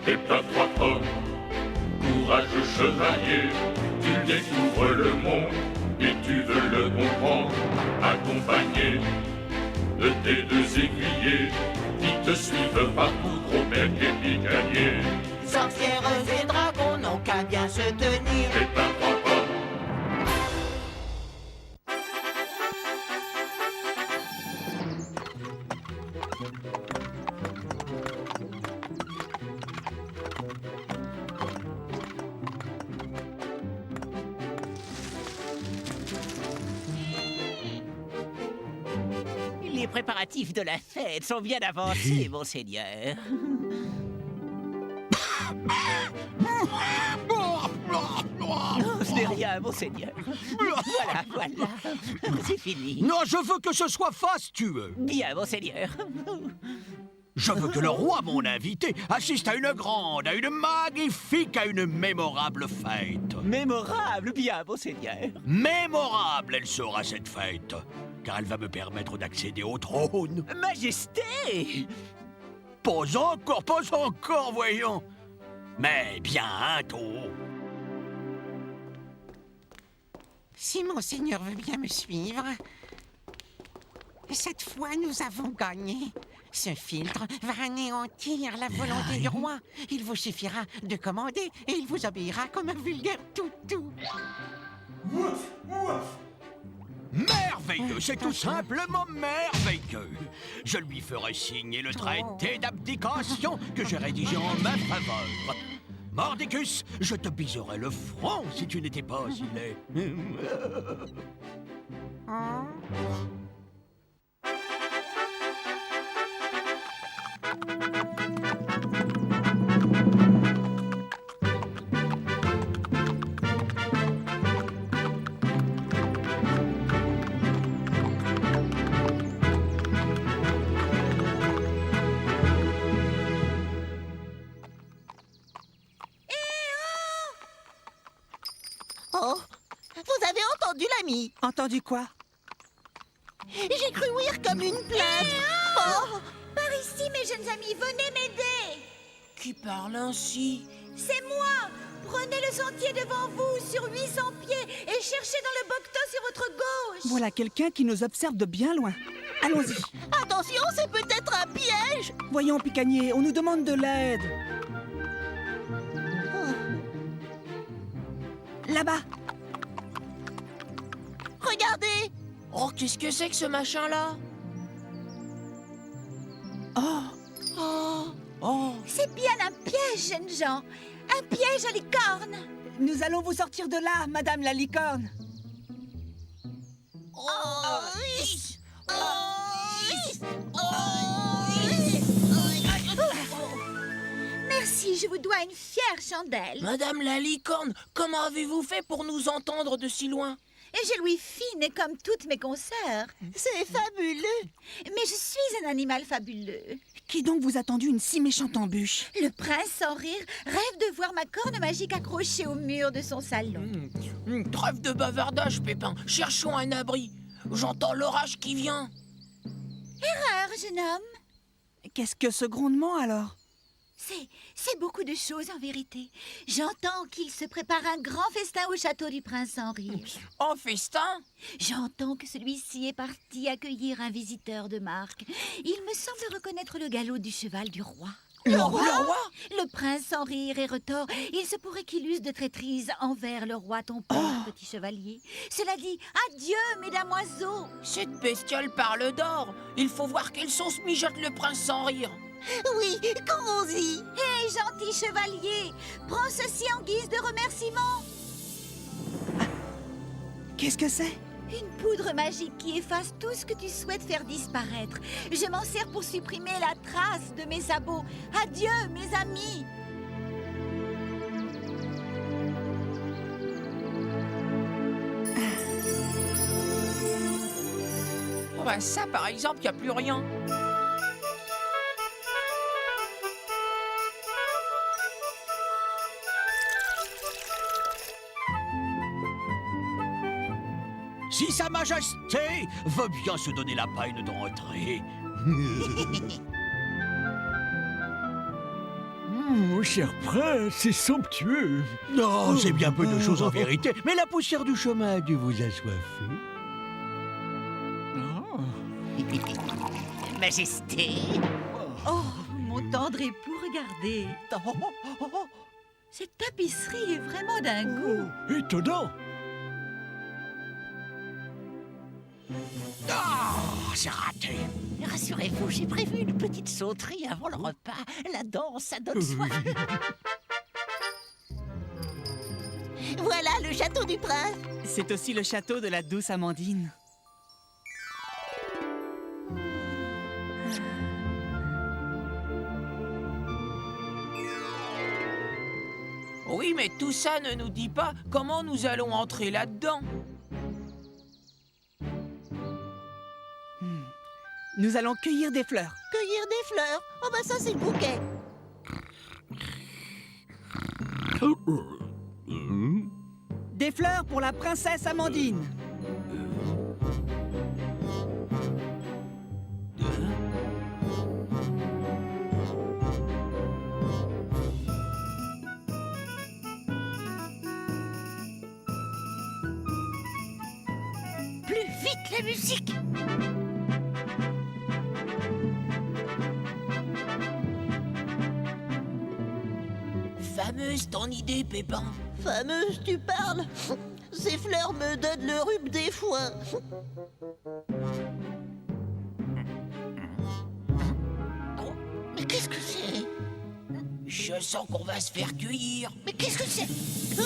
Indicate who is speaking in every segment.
Speaker 1: Prépare-toi, homme, courageux chevalier, tu découvres le monde et tu veux le comprendre, accompagné de tes deux aiguillés qui te suivent partout, gros bec et picanier.
Speaker 2: Sorcières et dragons n'ont qu'à bien se tenir.
Speaker 1: Prépare-toi, homme.
Speaker 3: Les préparatifs de la fête sont bien avancés, monseigneur. Non, ce n'est rien, monseigneur. Voilà. C'est fini.
Speaker 4: Non, je veux que ce soit fastueux.
Speaker 3: Bien, monseigneur.
Speaker 4: Je veux que le roi, mon invité, assiste à une grande, à une magnifique, à une mémorable fête.
Speaker 3: Mémorable, bien, monseigneur.
Speaker 4: Mémorable, elle sera cette fête, car elle va me permettre d'accéder au trône.
Speaker 3: Majesté!
Speaker 4: Pas encore, voyons. Mais bientôt.
Speaker 2: Si monseigneur veut bien me suivre, cette fois nous avons gagné. Ce filtre va anéantir la volonté du roi. Il vous suffira de commander et il vous obéira comme un vulgaire toutou.
Speaker 4: Merveilleux, c'est tout simplement merveilleux. Je lui ferai signer le traité d'abdication que j'ai rédigé en ma faveur. Mordicus, je te biserai le front si tu n'étais pas si laid.
Speaker 2: Oh, vous avez entendu l'ami?
Speaker 5: Entendu quoi?
Speaker 2: J'ai cru ouïr comme une plainte. Oh,
Speaker 6: Par ici, mes jeunes amis, venez m'aider.
Speaker 3: Qui parle ainsi?
Speaker 6: C'est moi. Prenez le sentier devant vous sur 800 pieds et cherchez dans le bocto sur votre gauche.
Speaker 5: Voilà quelqu'un qui nous observe de bien loin. Allons-y.
Speaker 2: attention, c'est peut-être un piège.
Speaker 5: Voyons, Picanier, on nous demande de l'aide. Là-bas.
Speaker 2: Regardez.
Speaker 3: Oh, qu'est-ce que c'est que ce machin-là?
Speaker 6: C'est bien un piège, jeunes gens. Un piège à licorne.
Speaker 5: Nous allons vous sortir de là, Madame la licorne.
Speaker 6: Merci, je vous dois une fière chandelle.
Speaker 3: Madame la licorne, comment avez-vous fait pour nous entendre de si loin?
Speaker 6: Et je lui fine comme toutes mes consoeurs.
Speaker 2: C'est fabuleux.
Speaker 6: Mais je suis un animal fabuleux.
Speaker 5: Qui donc vous a tendu une si méchante embûche?
Speaker 6: Le prince, sans rire, rêve de voir ma corne magique accrochée au mur de son salon.
Speaker 3: Trêve de bavardage, Pépin. Cherchons un abri. J'entends l'orage qui vient.
Speaker 6: Erreur, jeune homme.
Speaker 5: Qu'est-ce que ce grondement alors?
Speaker 6: C'est beaucoup de choses en vérité. J'entends qu'il se prépare un grand festin au château du prince sans rire.
Speaker 3: En festin?
Speaker 6: J'entends que celui-ci est parti accueillir un visiteur de marque. Il me semble reconnaître le galop du cheval du roi.
Speaker 3: Le roi?
Speaker 6: Le prince sans rire et retort, il se pourrait qu'il use de traîtrise envers le roi ton pauvre petit chevalier. Cela dit, adieu, mesdames oiseaux.
Speaker 3: Cette bestiole parle d'or. Il faut voir quelle sauce mijote le prince sans rire.
Speaker 2: Oui, courons-y.
Speaker 6: Hé, gentil chevalier, prends ceci en guise de remerciement.
Speaker 5: Qu'est-ce que c'est?
Speaker 6: Une poudre magique qui efface tout ce que tu souhaites faire disparaître. Je m'en sers pour supprimer la trace de mes sabots. Adieu, mes amis.
Speaker 3: Oh ben ça, par exemple, y a plus rien.
Speaker 4: Si Sa Majesté veut bien se donner la peine d'entrer.
Speaker 7: Mon cher prince, c'est somptueux.
Speaker 4: Non, c'est bien peu de choses en vérité, mais la poussière du chemin a dû vous assoiffer.
Speaker 2: Majesté.
Speaker 6: Oh, mon tendre époux, regardez. Cette tapisserie est vraiment d'un goût.
Speaker 7: Étonnant.
Speaker 4: Oh, c'est raté.
Speaker 2: Rassurez-vous, j'ai prévu une petite sauterie avant le repas. La danse, ça donne soif.
Speaker 8: Voilà le château du prince.
Speaker 5: C'est aussi le château de la douce Amandine.
Speaker 3: Oui, mais tout ça ne nous dit pas comment nous allons entrer là-dedans.
Speaker 5: Nous allons cueillir des fleurs.
Speaker 8: Cueillir des fleurs. Oh bah ça c'est le bouquet.
Speaker 5: Des fleurs pour la princesse Amandine.
Speaker 2: Plus vite la musique.
Speaker 3: Fameuse ton idée, Pépin.
Speaker 8: Fameuse, tu parles. Ces fleurs me donnent le rhume des foins.
Speaker 2: Mais qu'est-ce que c'est?
Speaker 3: Je sens qu'on va se faire cueillir.
Speaker 2: Mais qu'est-ce que c'est? À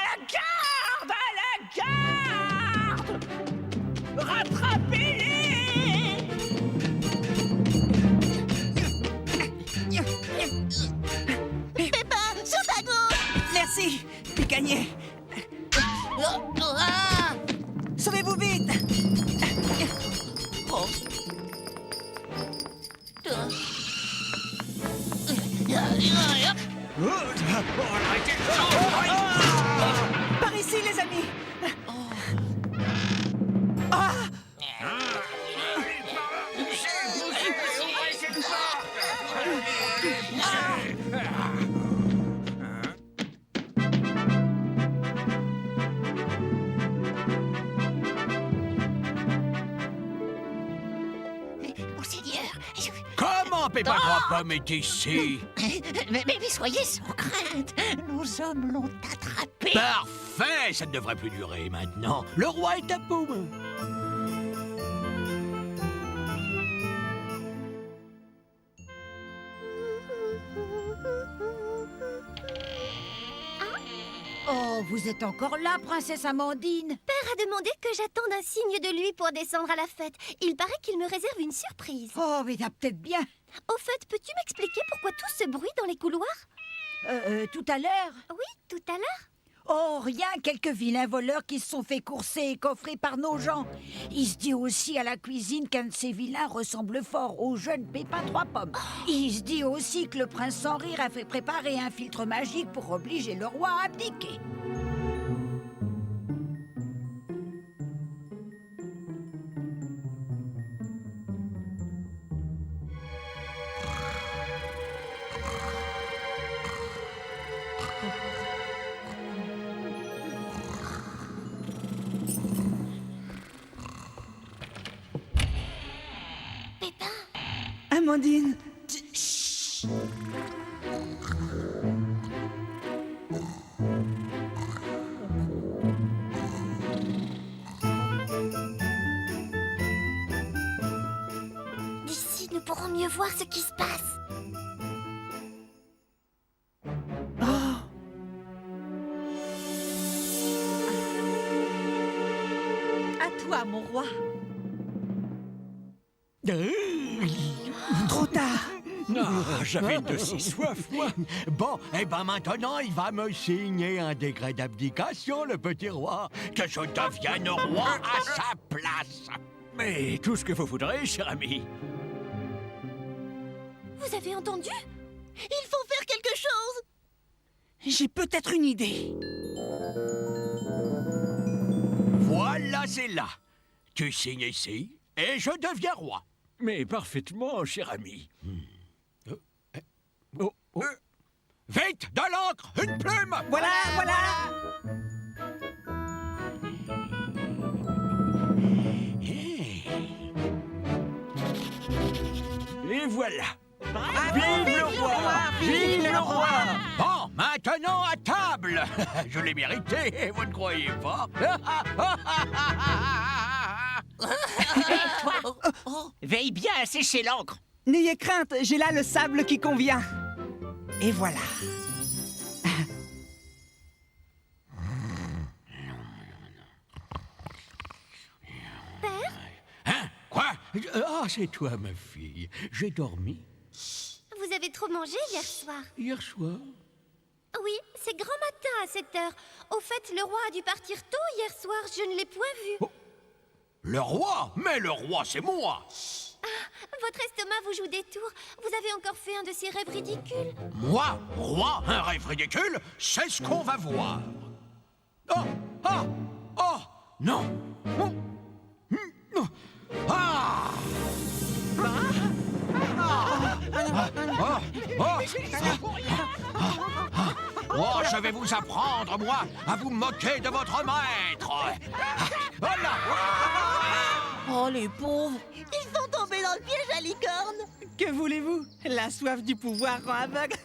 Speaker 2: la garde! À la garde! Rattrapez-les!
Speaker 8: Pépin, sur ta gauche.
Speaker 5: Merci, Picagnier. Sauvez-vous vite. Par ici, les amis.
Speaker 2: Monseigneur,
Speaker 4: Comment Pépin Grand-Pomme est ici?
Speaker 2: mais soyez sans crainte. Nos hommes l'ont attrapé.
Speaker 4: Parfait, ça ne devrait plus durer maintenant. Le roi est à paume.
Speaker 6: Oh, vous êtes encore là, princesse Amandine.
Speaker 9: Père a demandé que j'attende un signe de lui pour descendre à la fête. Il paraît qu'il me réserve une surprise.
Speaker 6: Oh, mais t'as peut-être bien.
Speaker 9: Au fait, peux-tu m'expliquer pourquoi tout ce bruit dans les couloirs?
Speaker 6: Tout à l'heure.
Speaker 9: Oui, tout à l'heure.
Speaker 6: Oh, rien, quelques vilains voleurs qui se sont fait courser et coffrer par nos gens. Il se dit aussi à la cuisine qu'un de ces vilains ressemble fort au jeune Pépin Trois Pommes. Il se dit aussi que le prince sans rire a fait préparer un filtre magique pour obliger le roi à abdiquer.
Speaker 5: Amandine.
Speaker 9: D'ici, nous pourrons mieux voir ce qui se passe.
Speaker 6: À toi, mon roi.
Speaker 5: Trop tard.
Speaker 4: J'avais de si soif, moi. Bon, eh ben maintenant, il va me signer un décret d'abdication, le petit roi, que je devienne roi à sa place.
Speaker 7: Mais tout ce que vous voudrez, cher ami.
Speaker 9: Vous avez entendu?
Speaker 8: Il faut faire quelque chose.
Speaker 5: J'ai peut-être une idée.
Speaker 4: Voilà, c'est là. Tu signes ici, et je deviens roi.
Speaker 7: Mais parfaitement, cher ami.
Speaker 4: Vite, de l'encre, une plume.
Speaker 5: Voilà, voilà.
Speaker 7: Et voilà.
Speaker 5: Vive le roi! Vive le roi!
Speaker 4: Bon, maintenant à table. Je l'ai mérité, vous ne croyez pas?
Speaker 3: Veille bien à sécher l'encre.
Speaker 5: N'ayez crainte, j'ai là le sable qui convient. Et voilà.
Speaker 4: Hein? Quoi? Ah, c'est toi, ma fille. J'ai dormi
Speaker 9: Vous avez trop mangé hier soir.
Speaker 4: hier soir.
Speaker 9: Oui, c'est grand matin à cette heure. Au fait, le roi a dû partir tôt hier soir. Je ne l'ai point vu.
Speaker 4: Oh. Le roi? Mais le roi, c'est moi.
Speaker 9: Votre estomac vous joue des tours. Vous avez encore fait un de ces rêves ridicules.
Speaker 4: Moi, roi, un rêve ridicule, c'est ce qu'on va voir. Oh, ah, oh, non. Oh, non. Ah. Oh, je vais vous apprendre, moi, à vous moquer de votre maître. Oh là.
Speaker 3: Oh, les pauvres.
Speaker 8: Ils sont tombés dans le piège à licorne.
Speaker 5: Que voulez-vous? La soif du pouvoir rend aveugle.